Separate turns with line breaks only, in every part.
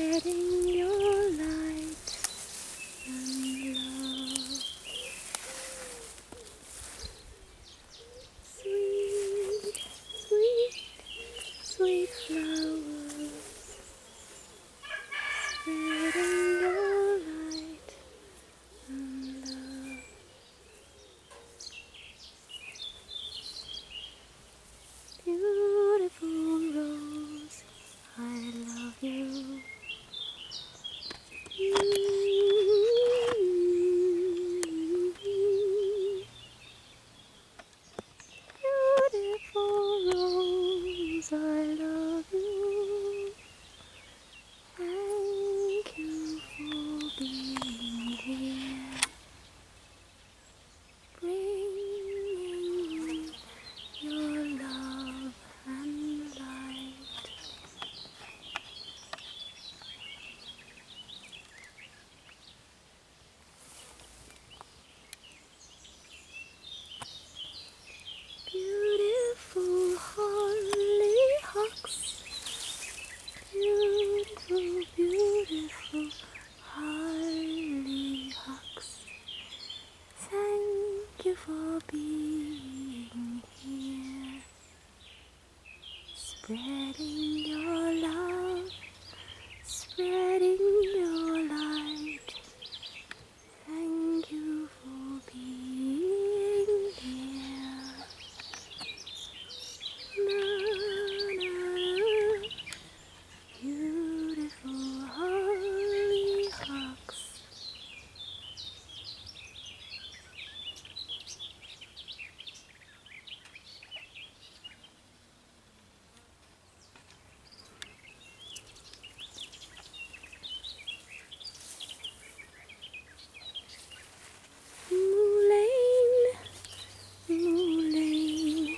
spreading your light and love. Sweet, sweet, sweet flowers, spreading your light and love. Beautiful rose, I love you. Beautiful rose, I love you. Thank you for being here, bringing your love and light. Beautiful hollyhocks, beautiful, beautiful hollyhocks. Thank you for being here, spreading your love, spreading your light. Thank you for being here. Beautiful hollyhocks. Moulin, Moulin,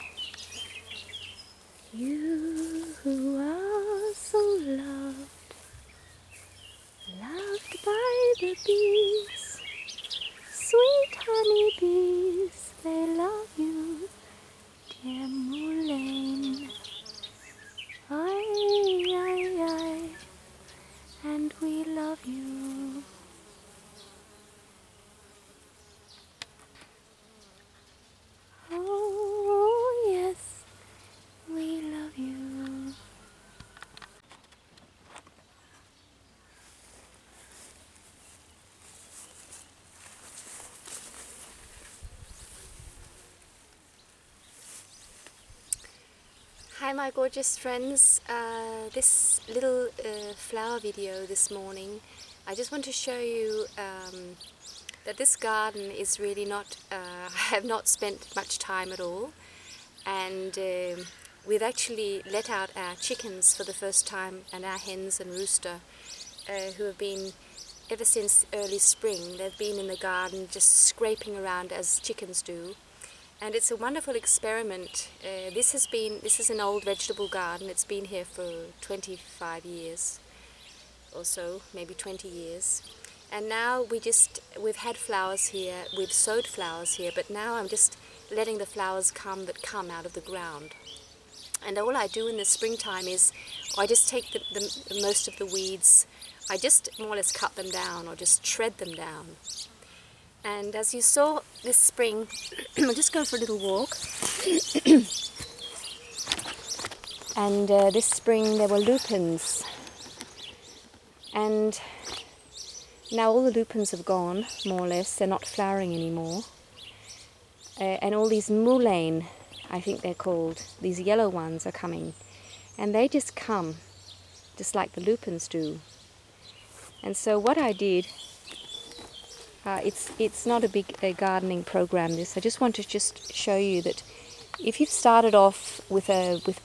you who are so loved, loved by the bees, sweet honey bees, they love you, dear Moulin. Aye, aye, aye, and we love you. Oh yes, we love you. Hi my gorgeous friends, this little flower video this morning, I just want to show you that this garden is really not, I have not spent much time at all, and we've actually let out our chickens for the first time, and our hens and rooster who have been ever since early spring. They've been in the garden just scraping around as chickens do. And it's a wonderful experiment. This is an old vegetable garden. It's been here for 25 years or so, maybe 20 years. And now we've had flowers here, we've sowed flowers here, but now I'm just letting the flowers come out of the ground. And all I do in the springtime is I just take the most of the weeds, I just more or less cut them down or just shred them down. And as you saw this spring, I'll just go for a little walk. And this spring there were lupins. And now all the lupins have gone, more or less. They're not flowering anymore. And all these mullein, I think they're called, these yellow ones are coming. And they just come, just like the lupins do. And so what I did, it's not a big gardening program, this. I just want to just show you that if you've started off with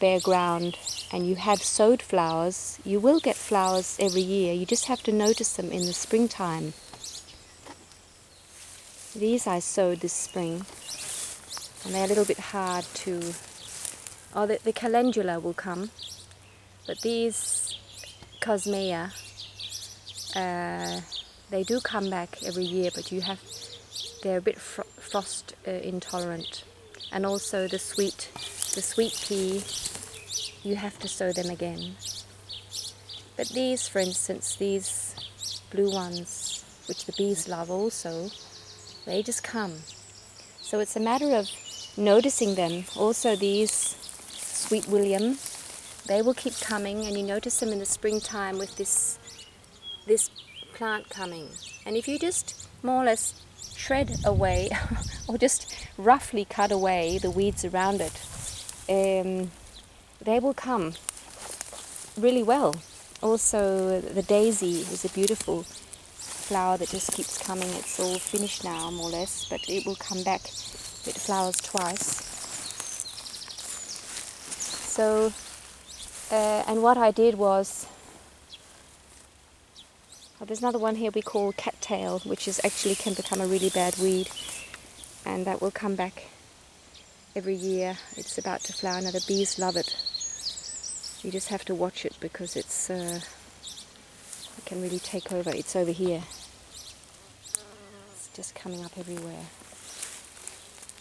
bare ground and you have sowed flowers, you will get flowers every year. You just have to notice them in the springtime. These I sowed this spring, and they're a little bit hard to... Oh, the calendula will come, but these cosmea, they do come back every year, but they're a bit frost intolerant. And also the sweet pea, you have to sow them again. But these, for instance, these blue ones, which the bees love also, they just come. So it's a matter of noticing them. Also these Sweet William, they will keep coming, and you notice them in the springtime with this plant coming. And if you just more or less shred away or just roughly cut away the weeds around it, they will come really well. Also the daisy is a beautiful flower that just keeps coming. It's all finished now more or less, but it will come back. It flowers twice. So and what I did was, there's another one here we call cattail, which is actually can become a really bad weed, and that will come back every year. It's about to flower now. The bees love it. You just have to watch it because it can really take over. It's over here. It's just coming up everywhere.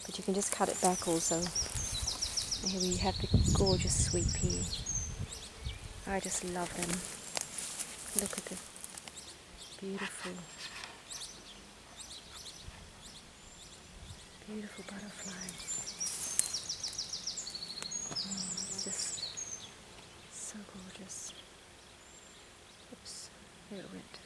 But you can just cut it back also. And here we have the gorgeous sweet pea. I just love them. Look at the beautiful, beautiful butterflies. Oh, it's just so gorgeous. Oops, there it went.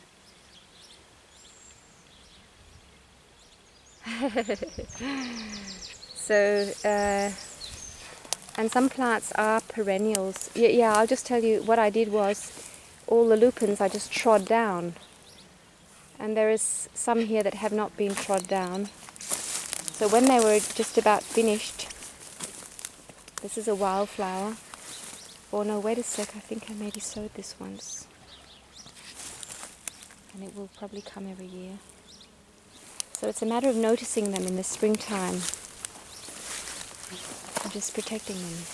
So, and some plants are perennials. Yeah, I'll just tell you what I did was, all the lupins I just trod down. And there is some here that have not been trod down. So when they were just about finished, this is a wildflower. Oh no, wait a sec, I think I maybe sowed this once. And it will probably come every year. So it's a matter of noticing them in the springtime. And just protecting them.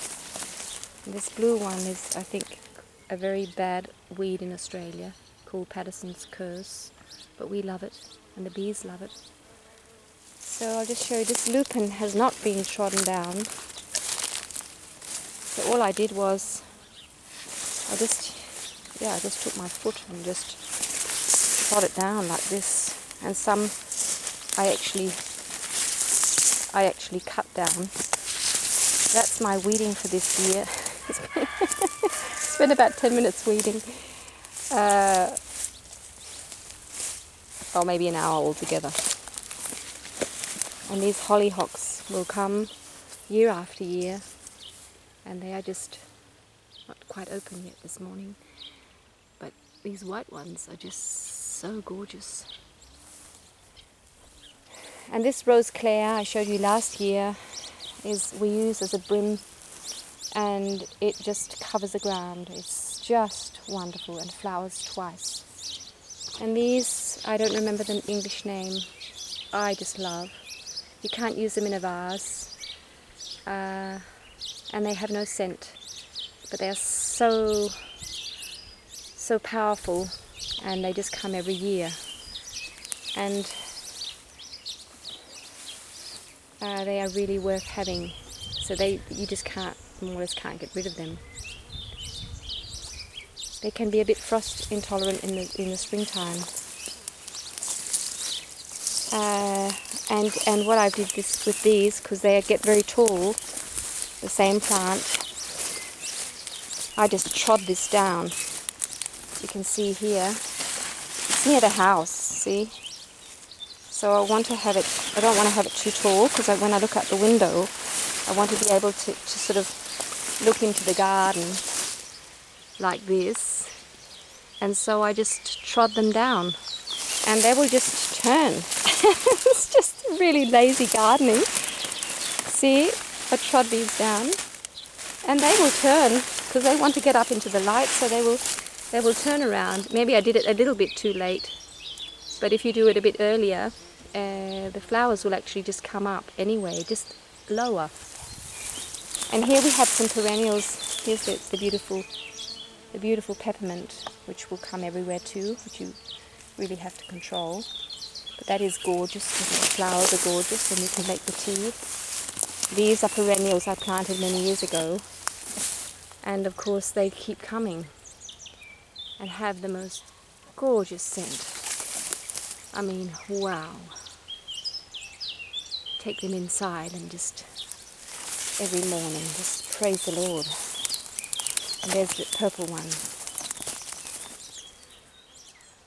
And this blue one is, I think, a very bad weed in Australia called Patterson's curse. But we love it, and the bees love it. So I'll just show you, this lupin has not been trodden down. So all I did was, I just took my foot and just trod it down like this. And some I actually cut down. That's my weeding for this year. It's been about 10 minutes weeding. Or maybe an hour altogether. And these hollyhocks will come year after year, and they are just not quite open yet this morning, but these white ones are just so gorgeous. And this rose claire I showed you last year we use as a brim, and it just covers the ground. It's just wonderful and flowers twice. And these, I don't remember the English name, I just love. You can't use them in a vase, and they have no scent, but they are so powerful, and they just come every year. And they are really worth having. So you just can't, more or less can't get rid of them. They can be a bit frost intolerant in the springtime. And what I did with these, because they get very tall, the same plant, I just trod this down. You can see here, it's near the house, see? So I don't want to have it too tall, because when I look out the window, I want to be able to sort of look into the garden like this. And so I just trod them down, and they will just turn. It's just really lazy gardening. See, I trod these down, and they will turn because they want to get up into the light, so they will turn around. Maybe I did it a little bit too late, but if you do it a bit earlier, the flowers will actually just come up anyway, just lower. And here we have some perennials. Here's the beautiful peppermint, which will come everywhere too, which you really have to control. But that is gorgeous, because the flowers are gorgeous, and you can make the tea. These are perennials I planted many years ago, and of course they keep coming. and have the most gorgeous scent. I mean, wow. Take them inside and just every morning just praise the Lord. And there's the purple one.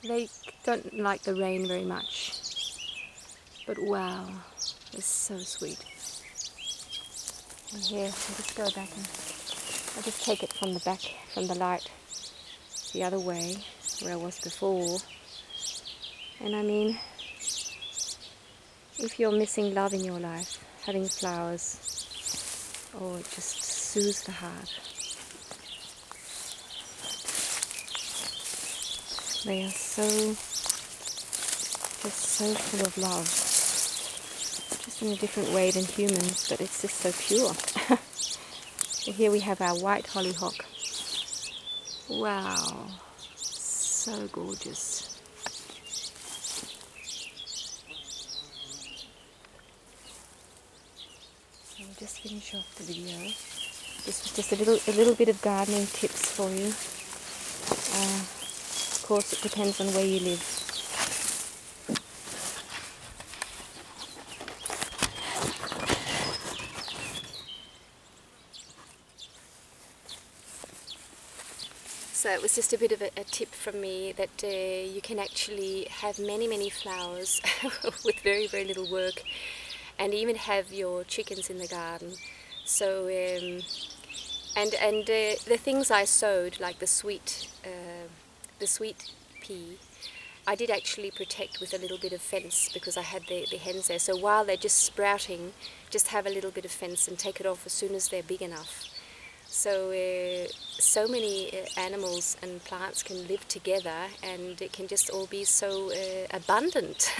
They don't like the rain very much, but wow, it's so sweet. And here, I'll just go back and I'll just take it from the back, from the light, the other way, where I was before. And I mean, if you're missing love in your life, having flowers, oh, it just soothes the heart. They are just so full of love. Just in a different way than humans, but it's just so pure. So here we have our white hollyhock. Wow, so gorgeous. So we'll just finish off the video. This was just a little bit of gardening tips for you. Of course, it depends on where you live. So it was just a bit of a tip from me that you can actually have many flowers with very little work, and even have your chickens in the garden. So the things I sowed, like the sweet pea, I did actually protect with a little bit of fence because I had the hens there. So while they're just sprouting, just have a little bit of fence and take it off as soon as they're big enough. So so many animals and plants can live together, and it can just all be so abundant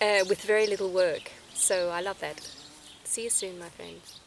with very little work. So I love that. See you soon, my friends.